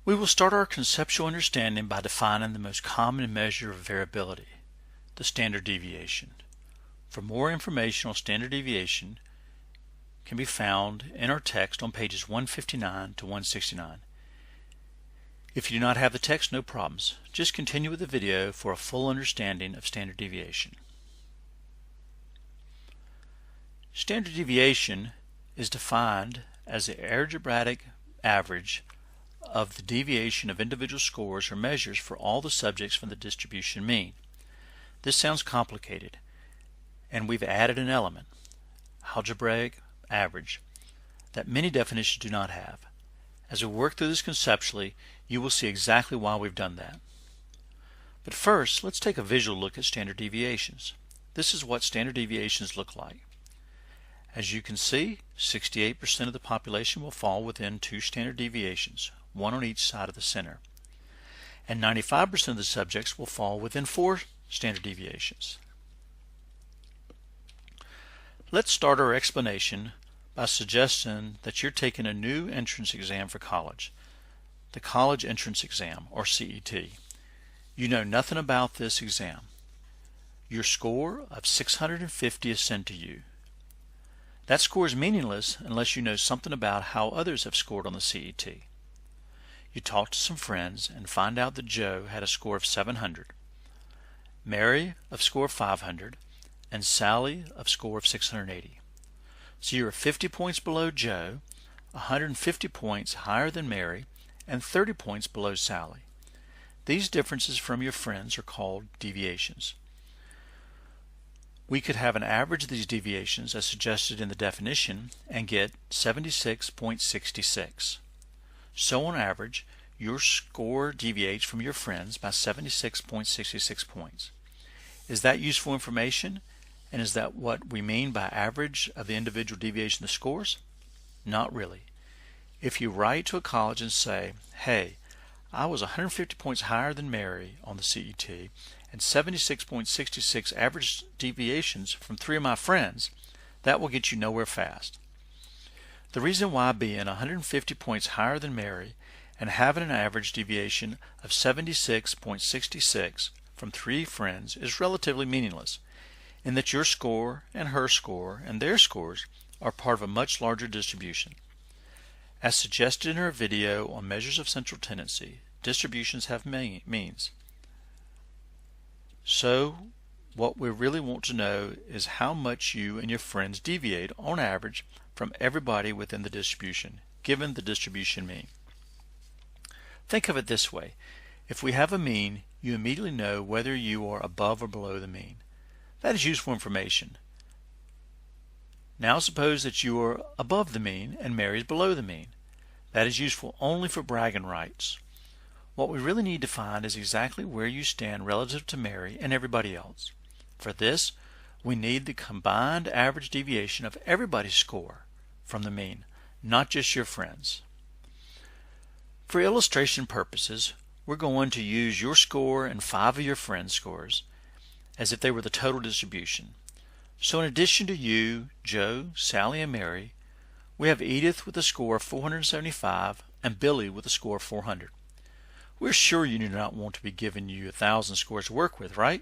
We will start our conceptual understanding by defining the most common measure of variability, the standard deviation. For more information on standard deviation can be found in our text on pages 159 to 169. If you do not have the text, no problems. Just continue with the video for a full understanding of standard deviation. Standard deviation is defined as the algebraic average of the deviation of individual scores or measures for all the subjects from the distribution mean. This sounds complicated, and we've added an element, algebraic average, that many definitions do not have. As we work through this conceptually, you will see exactly why we've done that. But first, let's take a visual look at standard deviations. This is what standard deviations look like. As you can see, 68% of the population will fall within 2 standard deviations, one on each side of the center. And 95% of the subjects will fall within 4 standard deviations. Let's start our explanation by suggesting that you're taking a new entrance exam for college, the College Entrance Exam, or CET. You know nothing about this exam. Your score of 650 is sent to you. That score is meaningless unless you know something about how others have scored on the CET. You talk to some friends and find out that Joe had a score of 700, Mary of score of 500, and Sally of score of 680. So you're 50 points below Joe, 150 points higher than Mary, and 30 points below Sally. These differences from your friends are called deviations. We could have an average of these deviations as suggested in the definition and get 76.66. So on average, your score deviates from your friends by 76.66 points. Is that useful information? And is that what we mean by average of the individual deviation of the scores? Not really. If you write to a college and say, hey, I was 150 points higher than Mary on the CET and 76.66 average deviations from 3 of my friends, that will get you nowhere fast. The reason why being 150 points higher than Mary and having an average deviation of 76.66 from 3 friends is relatively meaningless, in that your score and her score and their scores are part of a much larger distribution. As suggested in our video on measures of central tendency, distributions have means. So what we really want to know is how much you and your friends deviate on average from everybody within the distribution, given the distribution mean. Think of it this way. If we have a mean, you immediately know whether you are above or below the mean. That is useful information. Now suppose that you are above the mean and Mary is below the mean. That is useful only for bragging rights. What we really need to find is exactly where you stand relative to Mary and everybody else. For this, we need the combined average deviation of everybody's score from the mean, not just your friends. For illustration purposes, we're going to use your score and 5 of your friends' scores as if they were the total distribution. So in addition to you, Joe, Sally, and Mary, we have Edith with a score of 475 and Billy with a score of 400. We're sure you do not want to be giving you 1,000 scores to work with, right?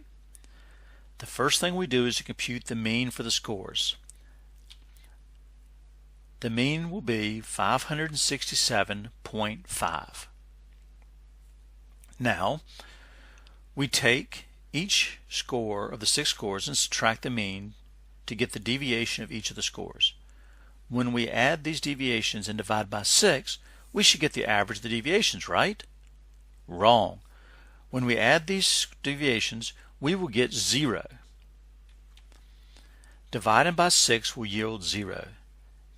The first thing we do is to compute the mean for the scores. The mean will be 567.5. Now, we take each score of the 6 scores and subtract the mean to get the deviation of each of the scores. When we add these deviations and divide by 6, we should get the average of the deviations, right? Wrong. When we add these deviations, we will get 0. Dividing by 6 will yield 0.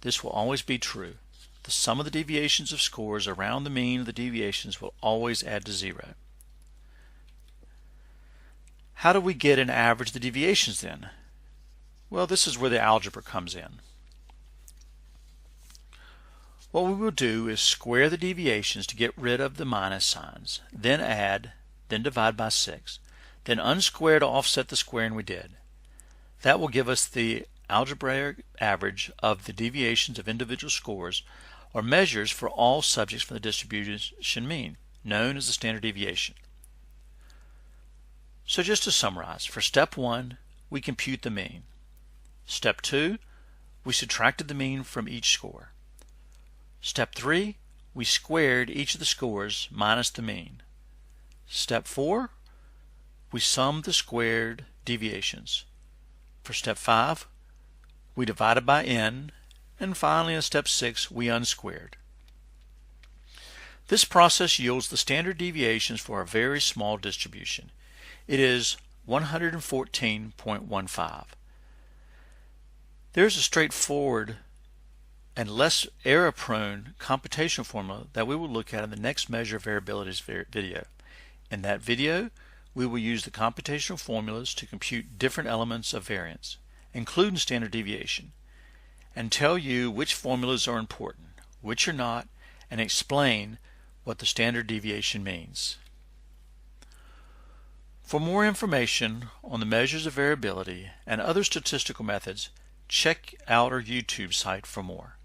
This will always be true. The sum of the deviations of scores around the mean of the deviations will always add to 0. How do we get an average of the deviations then? Well, this is where the algebra comes in. What we will do is square the deviations to get rid of the minus signs, then add, then divide by 6, then unsquare to offset the squaring we did. That will give us the algebraic average of the deviations of individual scores, or measures for all subjects from the distribution mean, known as the standard deviation. So just to summarize, for step 1, we compute the mean. Step 2, we subtracted the mean from each score. Step 3, we squared each of the scores minus the mean. Step 4, we summed the squared deviations. For step 5, we divided by n, and finally in step 6, we unsquared. This process yields the standard deviations for a very small distribution. It is 114.15. There is a straightforward and less error-prone computational formula that we will look at in the next Measure of Variabilities video. In that video, we will use the computational formulas to compute different elements of variance, including standard deviation, and tell you which formulas are important, which are not, and explain what the standard deviation means. For more information on the measures of variability and other statistical methods, check out our YouTube site for more.